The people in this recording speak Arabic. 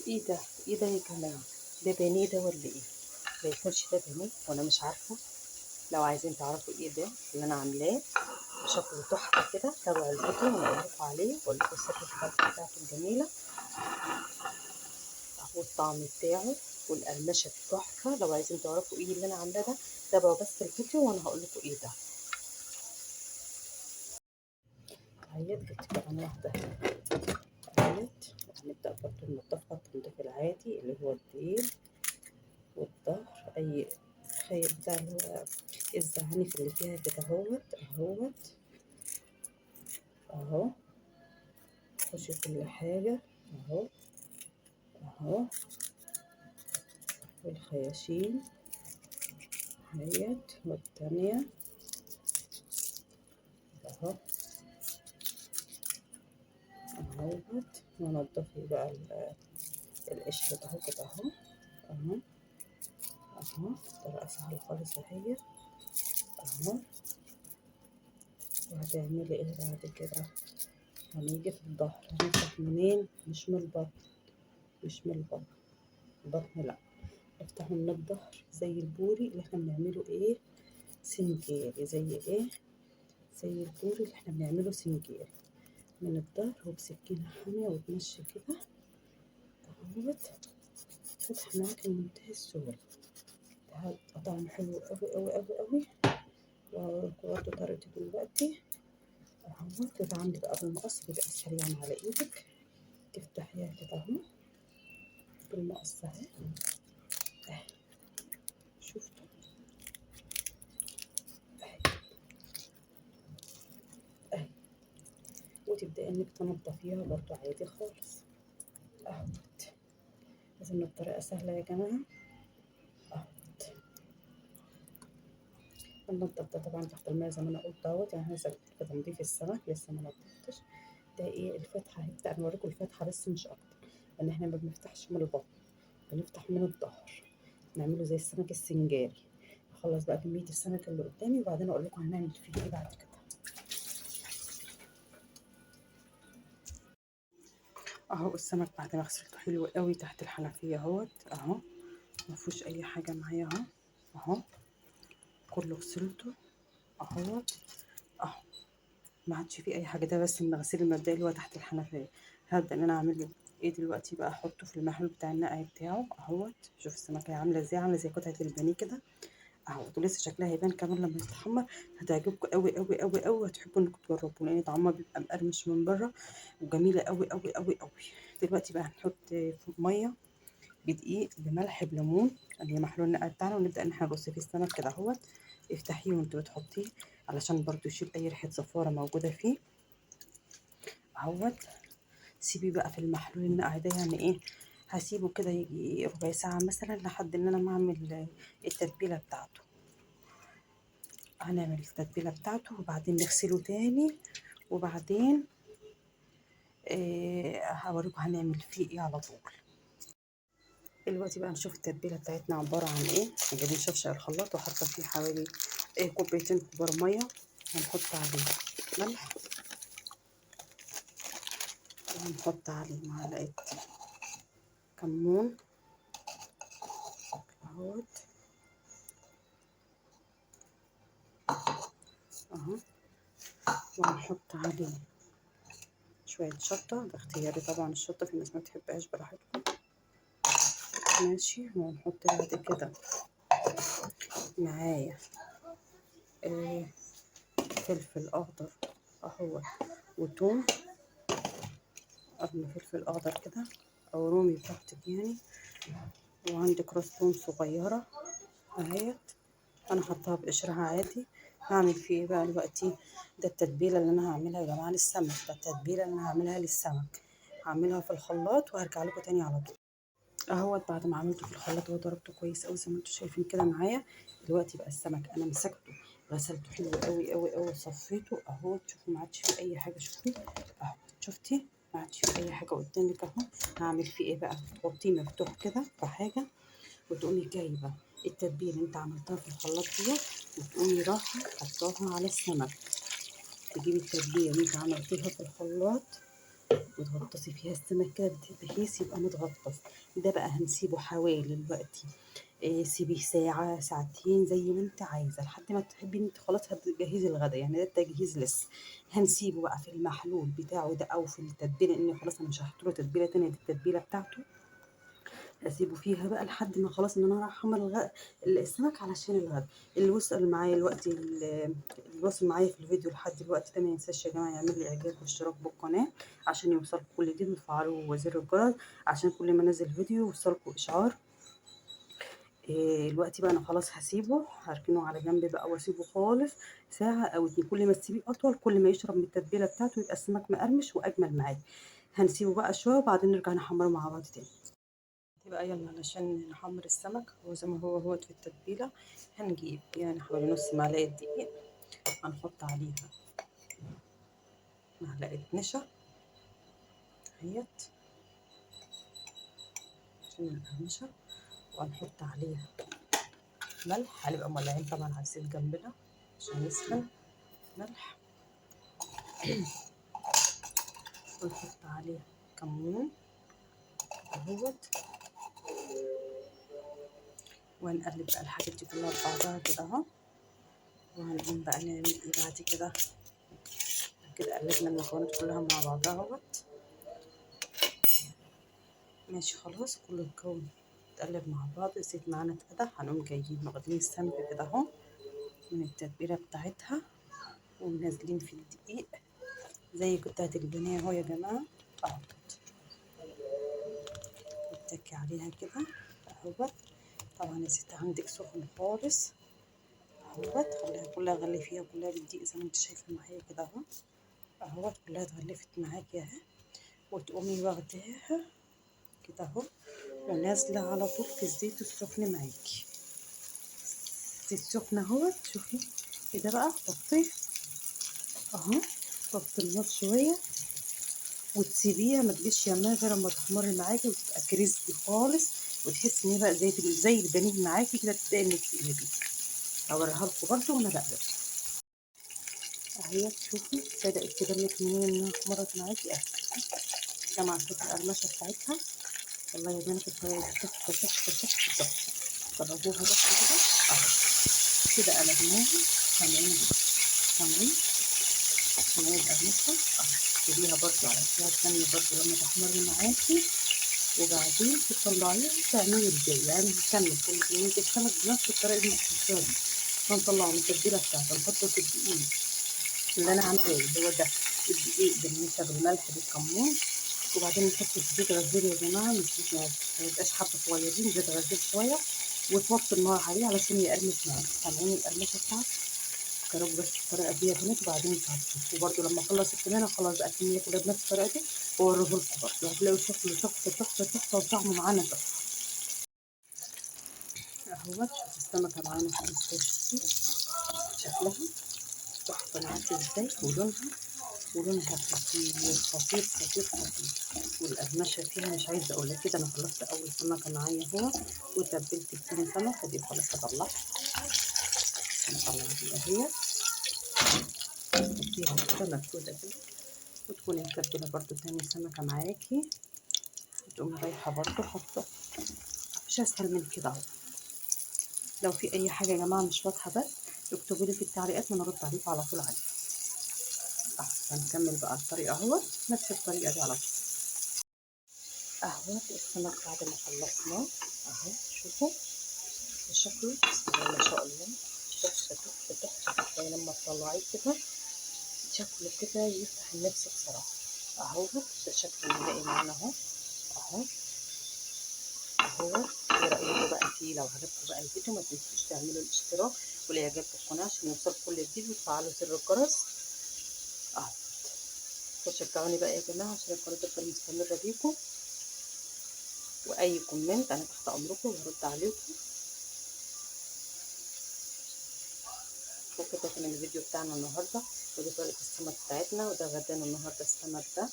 ايه ده؟ ايه ده يا جماعة؟ ده بانيه ده ولا ايه؟ ما يكونش ده بانيه وانا مش عارفة. لو عايزين تعرفوا ايه ده اللي انا عاملاه، شكله تحفة كده، تابعوا الفيديو وانا اقول لكم عليه واقول لكم سر الخلطة بتاعته الجميلة اهو، الطعم بتاعه والقرمشة تحفة. لو عايزين تعرفوا ايه اللي انا عاملاه ده، تابعوا بس الفيديو وانا هقول لكم ايه ده. هيت جبت كمان واحدة اهيت. هنبدأ برضه ننضفها التنظيف العادي اللي هو الديل والظهر، اي خير بتاع اللي هو الزعانف اللي فيها كده اهوت اهو. خشي كل حاجة اهو اهو، والخياشيم اهيت، والتانية اهو اهوت. ونضفي بقى القشر ده اهو كده اهو اهو اهو، بطريقة سهلة خالص اهيت اهو. وهتعملي ايه بعد كده؟ هنيجي في الظهر هنفتح منين؟ مش من البطن، مش من البطن، البطن لا، نفتحه من الظهر زي البوري اللي احنا بنعمله ايه، سنجاري. زي ايه؟ زي البوري اللي احنا بنعمله سنجاري من الظهر، وبسكينة حامية وتمشي كده اهوت. فتح معاك بمنتهى السهولة. ده طعم حلو اوي اوي اوي اوي. وأوريكوا برضه طريقته دلوقتي اهوت. بيبقى عندك بقى بالمقص، بيبقى سريع على ايدك، تفتحيها كده اهو بالمقص اهي. شفتوا؟ اهي. وتبدأي انك تنضفيها برضو عادي خالص اهوت. لازم الطريقة سهلة يا جماعة اهوت. النضف ده طبعا تحت الماء زي ما انا قلت اهوت، يعني لسه في تنظيف السمك لسه ما نضفتش. ده ايه الفتحة؟ هبدأ نوريكم الفتحة بس مش اكتر، لان احنا ما بنفتحش من البطن، بنفتح من الظهر، نعمله زي السمك السنجاري. اخلص بقى كمية السمك اللي قدامي وبعدين اقول لكم هنعمل فيه ايه بعد كده. اهو السمك بعد ما غسلته حلو قوي تحت الحنفية اهوت اهو، مفيهوش اي حاجة معايا اهو اهو، كله غسلته اهوت اهو، ما عادش فيه اي حاجة. ده بس من الغسيل المبدئي اللي هو تحت الحنفية. هبدأ ان انا اعمل له ايه دلوقتي بقى، احطه في المحلول بتاع النقع بتاعه اهوت. شوف السمكة عاملة ازاي، عاملة زي قطعة البانيه كده اهوت، ولسه شكلها هيبان كمان لما يتحمر. هتعجبكم قوي قوي قوي قوي، وهتحبوا انكم تجربوا لان طعمها بيبقى مقرمش من بره وجميلة قوي قوي قوي قوي. دلوقتي بقى هنحط في مية بدقيق بملح بليمون اللي هي محلول النقع بتاعنا، ونبدأ ان احنا نرص فيه السمك كده اهوت. افتحيه وانت بتحطيه علشان برضو يشيل اي ريحة زفارة موجودة فيه اهوت. سيبيه بقى في المحلول النقع ده، يعني ايه، هسيبه كده يجي ربع ساعة مثلا لحد ان انا ما اعمل التتبيلة بتاعته. هنعمل التتبيلة بتاعته وبعدين نغسله تاني، وبعدين هوريكم هنعمل فيه ايه على طول. دلوقتي بقى نشوف التتبيلة بتاعتنا عبارة عن ايه. جايبين شفشق الخلاط وحاطة فيه حوالي كوبايتين كبار مية. هنحط عليه ملح، وهنحط عليه معلقة كمون اهوت اهو، وهنحط عليه شوية شطة. ده اختياري طبعا، الشطة في ناس ما بتحبهاش براحتكم ماشي. وهنحط بعد كده معايا فلفل اخضر اهو، وتوم، قرن فلفل اخضر كده او رومي براحتك يعني. وعندك راس توم صغيرة اهيت، انا حطها بقشرها عادي. هعمل فيه ايه بقى دلوقتي؟ ده التتبيلة اللي انا هعملها يا جماعة للسمك، ده التتبيلة اللي انا هعملها للسمك. هعملها في الخلاط وهرجع لكم تاني على طول اهوت. بعد ما عملته في الخلاط وضربته كويس قوي زي ما انتم شايفين كده معايا. دلوقتي بقى السمك انا مسكته غسلته حلو قوي قوي قوي وصفيته اهوت. شوفوا ما عادش فيه اي حاجه، شوفي اهو، شفتي ما عادش فيه اي حاجه قدامك اهو. هعمل فيه ايه بقى؟ تحطيه مفتوح كده في حاجه، وتقومي جايبه التتبيله اللي انت عملتها في الخلاط ديت، وتقومي رايحه حطاها على السمك. تجيبي التتبيله اللي انت عملتيها في الخلاط وتغطسي فيها السمك كده بحيث يبقى متغطس. ده بقى هنسيبه حوالي دلوقتي سيبيه ساعة ساعتين زي ما انت عايزة، لحد ما تحبي انت خلاص هتجهزي الغدا، يعني ده التجهيز لسه. هنسيبه بقى في المحلول بتاعه ده او في التتبيلة، لان خلاص انا مش هحط له تتبيلة تانية، دي التتبيلة بتاعته. هسيبه فيها بقى لحد ما خلاص ان انا راح احمر السمك علشان الغدا. اللي وصل معايا دلوقتي اللي وصل معايا في الفيديو لحد دلوقتي ده ما ينساش يا جماعه يعمل لي اعجاب واشتراك بالقناه عشان يوصلكم كل جديد، وتفعلوا زر الجرس عشان كل ما انزل فيديو يوصلكم اشعار. دلوقتي بقى انا خلاص هسيبه، هركنه على جنب بقى واسيبه خالص ساعه او اتنين. كل ما تسيبيه اطول كل ما يشرب من التتبيله بتاعته، يبقى السمك مقرمش واجمل معاك. هنسيبه بقى شويه وبعدين نرجع نحمره مع بعض تاني. بقى يلا علشان نحمر السمك، هو زي ما هو في التتبيله. هنجيب يعني حوالي نص معلقه دقيق، هنحط عليها معلقه نشا اهيت عشان القرمشه، وهنحط عليها ملح. هنبقى مولعين طبعا على الزيت جنبنا عشان يسخن. ملح ونحط عليه كمون اهوت، وهنقلب بقى الحاجات دي كلها ببعضها كده اهو. وهنقوم بقى نعمل ايه بعد كده؟ كده قلبنا المكونات كلها مع بعضها اهوت. ماشي خلاص كله الكون اتقلب مع بعض، الزيت معانا اتقدح. هنقوم جايين واخدين السمكة كده اهو من التتبيلة بتاعتها ومنزلين في الدقيق زي كنت هتجيبينها اهو يا جماعة اهو. نتكي عليها كده اهوت. طبعا الزيت عندك سخن خالص اهوت، خليها كلها غلي فيها كلها بالدقيق زي ما انت شايفة معايا كده اهو اهوت. كلها اتغلفت معاكي اهي، وتقومي واخداها كده اهو ونازلة على طول في الزيت السخن معاكي. الزيت سخن اهوت، شوفي كده بقى طفيه اهو. طفي النار شوية وتسيبيها، ما تجيش يمها غير اما تحمر معاكي وتبقى كريسبي خالص، وتحسي ان هي بقى زي البانيه معاكي كده، تبداي انك تقلبي. هوريها لكم برده وانا بقلب اهي. تشوفي بدات تبان لك منين انها حمرت معاكي اهي. سامعه صوت القرمشه بتاعتها؟ والله يا بنات الطريقه دي تحفه تحفه تحفه تحفه. جربوها بس كده اهو. كده قلبناها. سامعين؟ سامعين؟ سامعين القرمشه اهو. سيبيها برده على شويه ثانيه برده لما تحمر معاكي، وبعدين تطلعيه تعملي ازاي. يعني هكمل كل كمية السمك بنفس الطريقة اللي انت بتحطيها دي. هنطلعه من التتبيلة بتاعته نحطه في الدقيق اللي انا عاملاه اللي هو ده، الدقيق بالنشا بالملح بالكمون. وبعدين نحط في زيت غزير يا جماعة، مش زيت ناعم، ما يبقاش حبة صغيرين، زيت غزير شوية. وتوطي النار عليه علشان يقرمش معاك. سامعين القرمشة بتاعته؟ جربوا بس الطريقة دي يا بنات وبعدين تعرفوا. وبرده لما اخلص الكمية خلاص بقى الكمية كلها بنفس الطريقة دي واوريهولكوا برده، هتلاقوا شكله تحفة تحفة تحفة وطعمه معانا تحفة اهوت. شوفي السمكة معانا خلاص، شوفي شكلها تحفة معاكي ازاي، ولونها خطير خطير خطير خطير. والقرمشة فيها مش عايزة اقولك كده. انا خلصت اول سمكة معايا اهو، وتبلت التاني سمكة دي خلاص هطلعها. هنطلع دي اهي، فيها سمك سودا كده، وتكوني متبلة برضو تاني سمكة معاكي، وتقومي رايحة برضو حاطة. مش اسهل من كده اهو. لو في اي حاجة يا جماعة مش واضحة بس اكتبوا لي في التعليقات وانا ارد عليكم على طول عليها. هنكمل بقى الطريقة اهوت، نفس الطريقة دي على طول اهوت. السمك بعد ما خلصناه اهو، شوفوا شكله بسم الله ما شاء الله، تحفة تحفة تحفة تحفة. لما تطلعيه كده شكله كده يفتح النفس بصراحة اهوت. ده شكله النهائي معانا اهو اهو اهو. ايه رأيكم بقى فيه؟ لو عجبكم بقى الفيديو ما تنسوش تعملوا الاشتراك والاعجاب بالقناة عشان يوصلكم كل جديد، وتفعلوا زر الجرس اهو. وشجعوني بقى يا جماعة عشان القناة تفضل مستمرة بيكم. واي كومنت انا تحت امركم وهرد عليكم. وكده كان الفيديو بتاعنا النهارده، ودي طريقة السمك بتاعتنا، وده غدانا النهارده السمك ده.